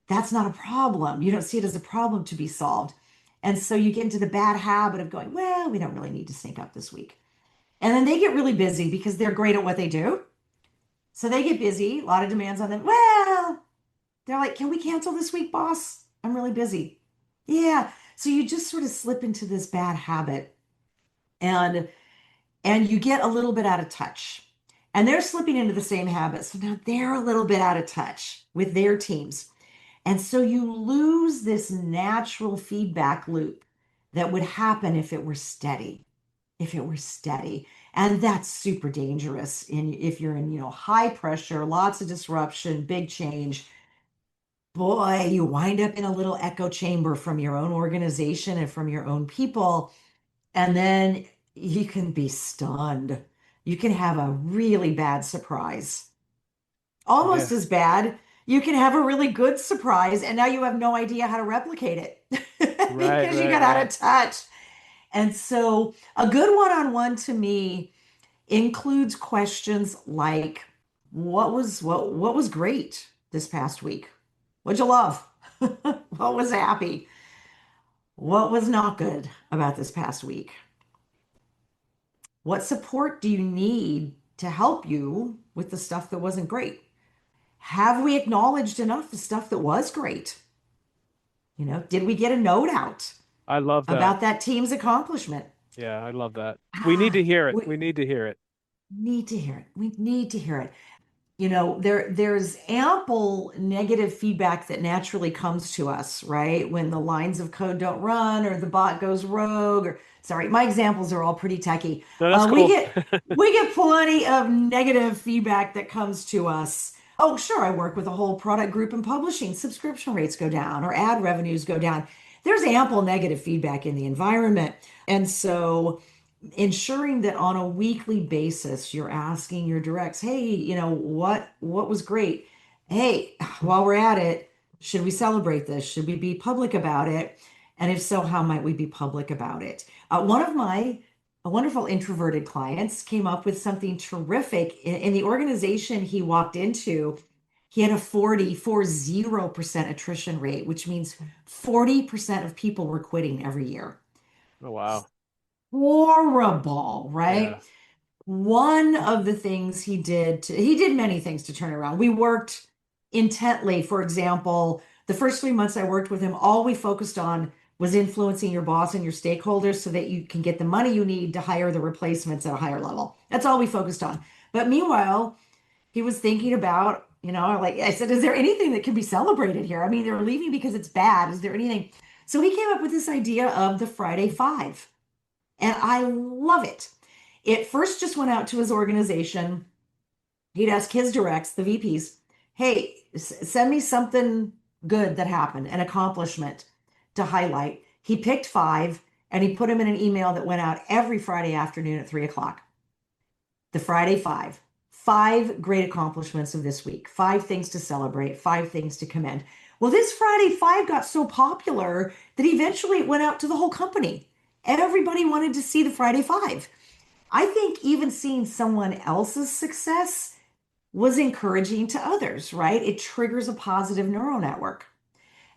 Speaker 1: that's not a problem. You don't see it as a problem to be solved. And so you get into the bad habit of going, well, we don't really need to sync up this week. And then they get really busy because they're great at what they do. So they get busy, a lot of demands on them. Well, they're like, can we cancel this week, boss? I'm really busy. Yeah. So you just sort of slip into this bad habit and and you get a little bit out of touch. And they're slipping into the same habit. So now they're a little bit out of touch with their teams. And so you lose this natural feedback loop that would happen if it were steady, if it were steady. And that's super dangerous if you're in, high pressure, lots of disruption, big change. Boy, you wind up in a little echo chamber from your own organization and from your own people. And then you can be stunned. You can have a really bad surprise. Almost
Speaker 2: Yeah.
Speaker 1: as bad. You can have a really good surprise, and now you have no idea how to replicate it
Speaker 2: Right,
Speaker 1: because you
Speaker 2: right,
Speaker 1: got out
Speaker 2: right.
Speaker 1: of touch. And so, a good one-on-one to me includes questions like, what was great this past week? What'd you love? What was happy? What was not good about this past week? What support do you need to help you with the stuff that wasn't great? Have we acknowledged enough the stuff that was great? Did we get a note out
Speaker 2: I love that.
Speaker 1: about that team's accomplishment?
Speaker 2: Yeah, I love that. We need
Speaker 1: Ah,
Speaker 2: to hear it.
Speaker 1: we
Speaker 2: We need to hear it.
Speaker 1: need to hear it. We need to hear it. There's ample negative feedback that naturally comes to us, right? When the lines of code don't run or the bot goes rogue, or sorry, my examples are all pretty techy.
Speaker 2: No, that's
Speaker 1: We
Speaker 2: cool.
Speaker 1: get plenty of negative feedback that comes to us. Oh, sure, I work with a whole product group in publishing. Subscription rates go down or ad revenues go down. There's ample negative feedback in the environment. And so ensuring that on a weekly basis you're asking your directs, hey, what was great? Hey, while we're at it, should we celebrate this? Should we be public about it? And if so, how might we be public about it? One of my wonderful introverted clients came up with something terrific in the organization he walked into. He had a 40% attrition rate, which means 40% of people were quitting every year.
Speaker 2: Oh, wow.
Speaker 1: Horrible,
Speaker 2: Yeah.
Speaker 1: right? One of the things he did many things to turn it around. We worked intently. For example, the first 3 months I worked with him, all we focused on was influencing your boss and your stakeholders so that you can get the money you need to hire the replacements at a higher level. That's all we focused on. But meanwhile, he was thinking about, like I said, is there anything that can be celebrated here? I mean, they're leaving because it's bad. Is there anything? So he came up with this idea of the Friday Five. And I love it. It first just went out to his organization. He'd ask his directs, the VPs, hey, send me something good that happened, an accomplishment to highlight. He picked five and he put them in an email that went out every Friday afternoon at 3 o'clock. The Friday Five. Five great accomplishments of this week, five things to celebrate, five things to commend. Well, this Friday Five got so popular that eventually it went out to the whole company. Everybody wanted to see the Friday Five. I think even seeing someone else's success was encouraging to others, right? It triggers a positive neural network.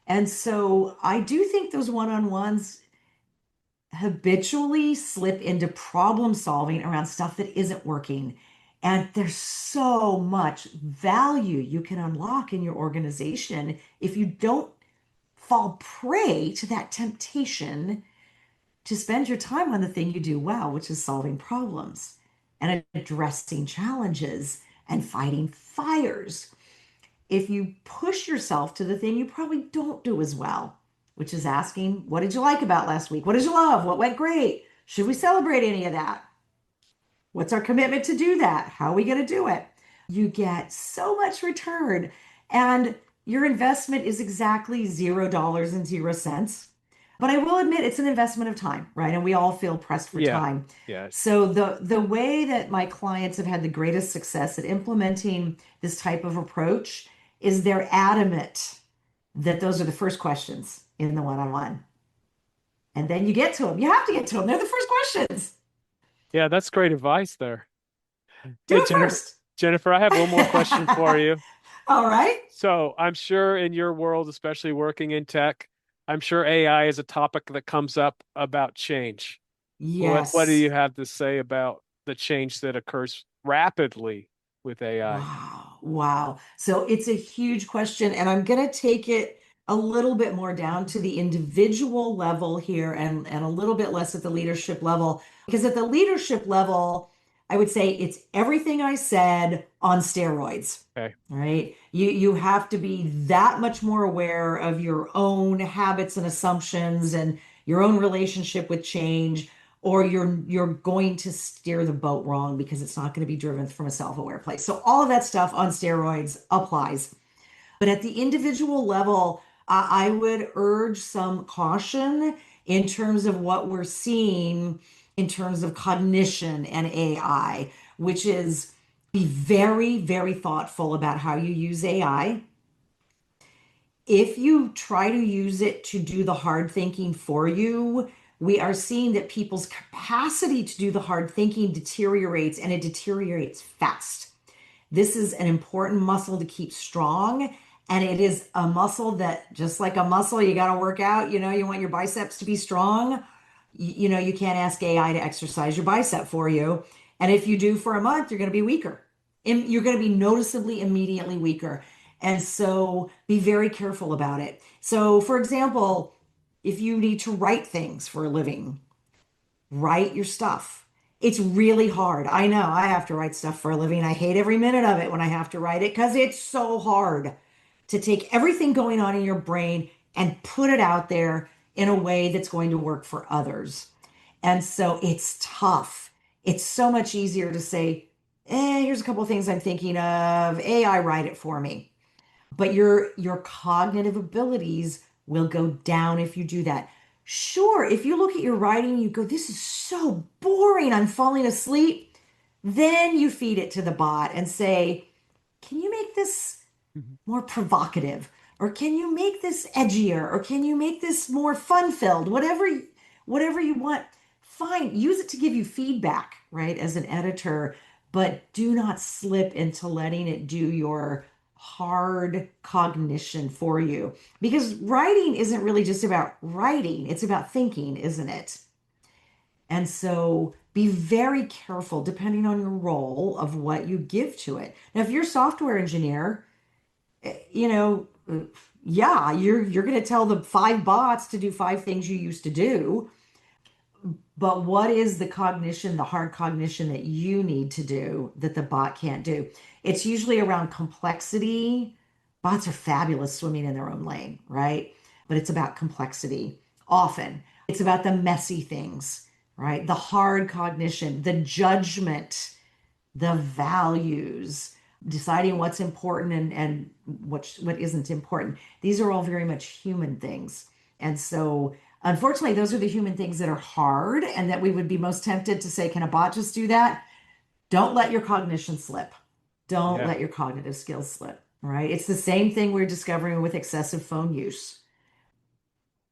Speaker 1: And so I do think those one-on-ones habitually slip into problem solving around stuff that isn't working. And there's so much value you can unlock in your organization if you don't fall prey to that temptation to spend your time on the thing you do well, which is solving problems and addressing challenges and fighting fires. If you push yourself to the thing you probably don't do as well, which is asking, what did you like about last week? What did you love? What went great? Should we celebrate any of that? What's our commitment to do that? How are we going to do it? You get so much return, and your investment is exactly $0 and 0 cents. But I will admit it's an investment of time, right? And we all feel pressed for
Speaker 2: Yeah.
Speaker 1: time.
Speaker 2: Yeah.
Speaker 1: So the way that my clients have had the greatest success at implementing this type of approach is they're adamant that those are the first questions in the one-on-one. And then you get to them. You have to get to them. They're the first questions.
Speaker 2: Yeah, that's great advice there.
Speaker 1: Do
Speaker 2: Hey,
Speaker 1: it first.
Speaker 2: Jennifer, I have one more question for you.
Speaker 1: All right.
Speaker 2: So I'm sure in your world, especially working in tech, I'm sure AI is a topic that comes up about change. What do
Speaker 1: Yes.
Speaker 2: you have to say about the change that occurs rapidly with AI?
Speaker 1: Wow. Wow. So it's a huge question, and I'm going to take it a little bit more down to the individual level here and a little bit less at the leadership level. Because at the leadership level, I would say it's everything I said on steroids.
Speaker 2: Okay.
Speaker 1: Right? You have to be that much more aware of your own habits and assumptions and your own relationship with change, or you're going to steer the boat wrong because it's not going to be driven from a self-aware place. So all of that stuff on steroids applies. But at the individual level, I would urge some caution in terms of what we're seeing in terms of cognition and AI, which is Be very, very thoughtful about how you use AI. If you try to use it to do the hard thinking for you, we are seeing that people's capacity to do the hard thinking deteriorates, and it deteriorates fast. This is an important muscle to keep strong. And it is a muscle that, just like a muscle, you got to work out. You want your biceps to be strong. You can't ask AI to exercise your bicep for you. And if you do for a month, you're going to be weaker. And you're going to be noticeably immediately weaker. And so be very careful about it. So, for example, if you need to write things for a living, write your stuff. It's really hard. I know I have to write stuff for a living. I hate every minute of it when I have to write it because it's so hard to take everything going on in your brain and put it out there in a way that's going to work for others. And so it's tough. It's so much easier to say, here's a couple of things I'm thinking of. AI, write it for me. But your cognitive abilities will go down if you do that. Sure, if you look at your writing, you go, this is so boring, I'm falling asleep. Then you feed it to the bot and say, can you make this
Speaker 2: Mhm.
Speaker 1: more provocative? Or can you make this edgier? Or can you make this more fun-filled? Whatever you want. Fine, use it to give you feedback, right, as an editor, but do not slip into letting it do your hard cognition for you. Because writing isn't really just about writing, it's about thinking, isn't it? And so be very careful, depending on your role, of what you give to it. Now, if you're a software engineer, you know, yeah, you're going to tell the five bots to do five things you used to do. But what is the cognition, the hard cognition that you need to do that the bot can't do? It's usually around complexity. Bots are fabulous swimming in their own lane, right? But it's about complexity. Often it's about the messy things, right? The hard cognition, the judgment, the values, deciding what's important and what isn't important. These are all very much human things. And so unfortunately, those are the human things that are hard and that we would be most tempted to say, can a bot just do that? Don't let your cognition slip. Don't
Speaker 2: Yeah.
Speaker 1: let your cognitive skills slip, right? It's the same thing we're discovering with excessive phone use.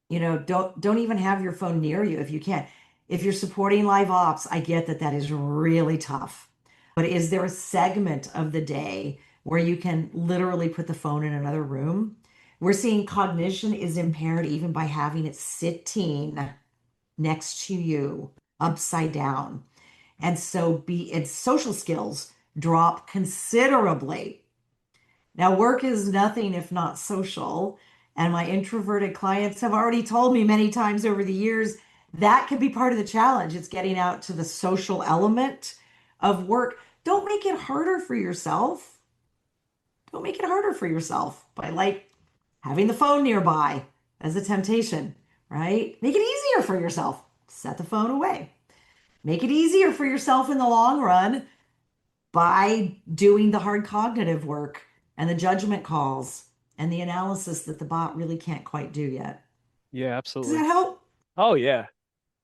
Speaker 1: Don't even have your phone near you if you can. If you're supporting live ops, I get that that is really tough. But is there a segment of the day where you can literally put the phone in another room? We're seeing cognition is impaired even by having it sitting next to you, upside down. And so its social skills drop considerably. Now, work is nothing if not social. And my introverted clients have already told me many times over the years that can be part of the challenge. It's getting out to the social element of work. Don't make it harder for yourself. Don't make it harder for yourself by having the phone nearby as a temptation, right? Make it easier for yourself. Set the phone away. Make it easier for yourself in the long run by doing the hard cognitive work and the judgment calls and the analysis that the bot really can't quite do yet.
Speaker 2: Yeah,
Speaker 1: Does that
Speaker 2: absolutely.
Speaker 1: help?
Speaker 2: Oh, yeah.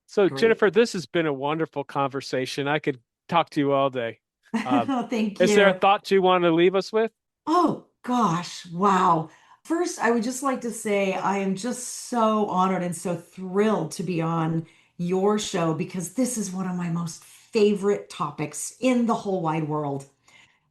Speaker 2: So,
Speaker 1: Great.
Speaker 2: Jennifer, this has been a wonderful conversation. I could talk to you all day. Um,
Speaker 1: Oh, thank
Speaker 2: is there a
Speaker 1: you.
Speaker 2: thought you want to leave us with?
Speaker 1: Oh, gosh. Wow. First, I would just like to say I am just so honored and so thrilled to be on your show because this is one of my most favorite topics in the whole wide world.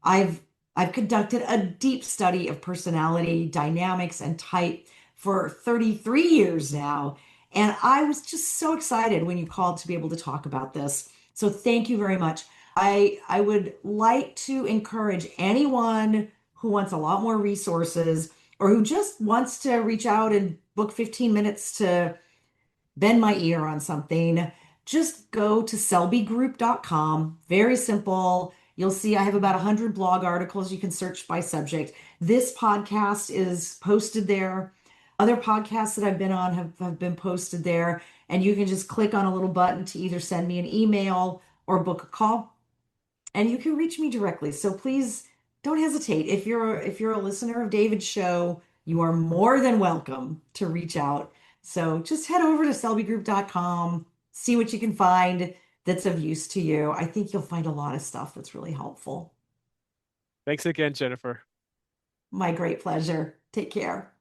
Speaker 1: I've I've conducted a deep study of personality dynamics and type for 33 years now, and I was just so excited when you called to be able to talk about this. So thank you very much. I would like to encourage anyone who wants a lot more resources or who just wants to reach out and book 15 minutes to bend my ear on something, just go to selbygroup.com. Very simple. You'll see I have about 100 blog articles you can search by subject. This podcast is posted there. Other podcasts that I've been on have been posted there. And you can just click on a little button to either send me an email or book a call and you can reach me directly. So please don't hesitate. If you're a listener of David's show, you are more than welcome to reach out. So just head over to selbygroup.com, see what you can find that's of use to you. I think you'll find a lot of stuff that's really helpful.
Speaker 2: Thanks again, Jennifer.
Speaker 1: My great pleasure. Take care.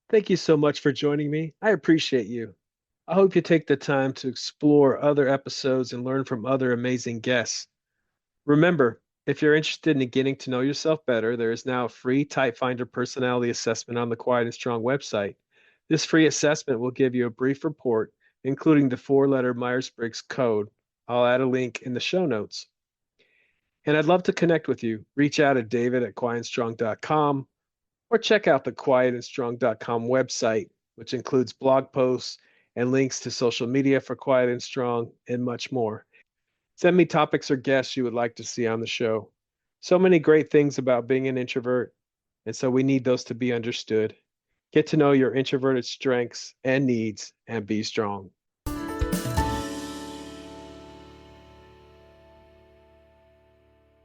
Speaker 2: Thank you so much for joining me. I appreciate you. I hope you take the time to explore other episodes and learn from other amazing guests. Remember, if you're interested in getting to know yourself better, there is now a free Type Finder personality assessment on the Quiet and Strong website. This free assessment will give you a brief report, including the four-letter Myers-Briggs code. I'll add a link in the show notes. And I'd love to connect with you. Reach out at david@quietandstrong.com or check out the quietandstrong.com website, which includes blog posts and links to social media for Quiet and Strong and much more. Send me topics or guests you would like to see on the show. So many great things about being an introvert, and so we need those to be understood. Get to know your introverted strengths and needs and be strong.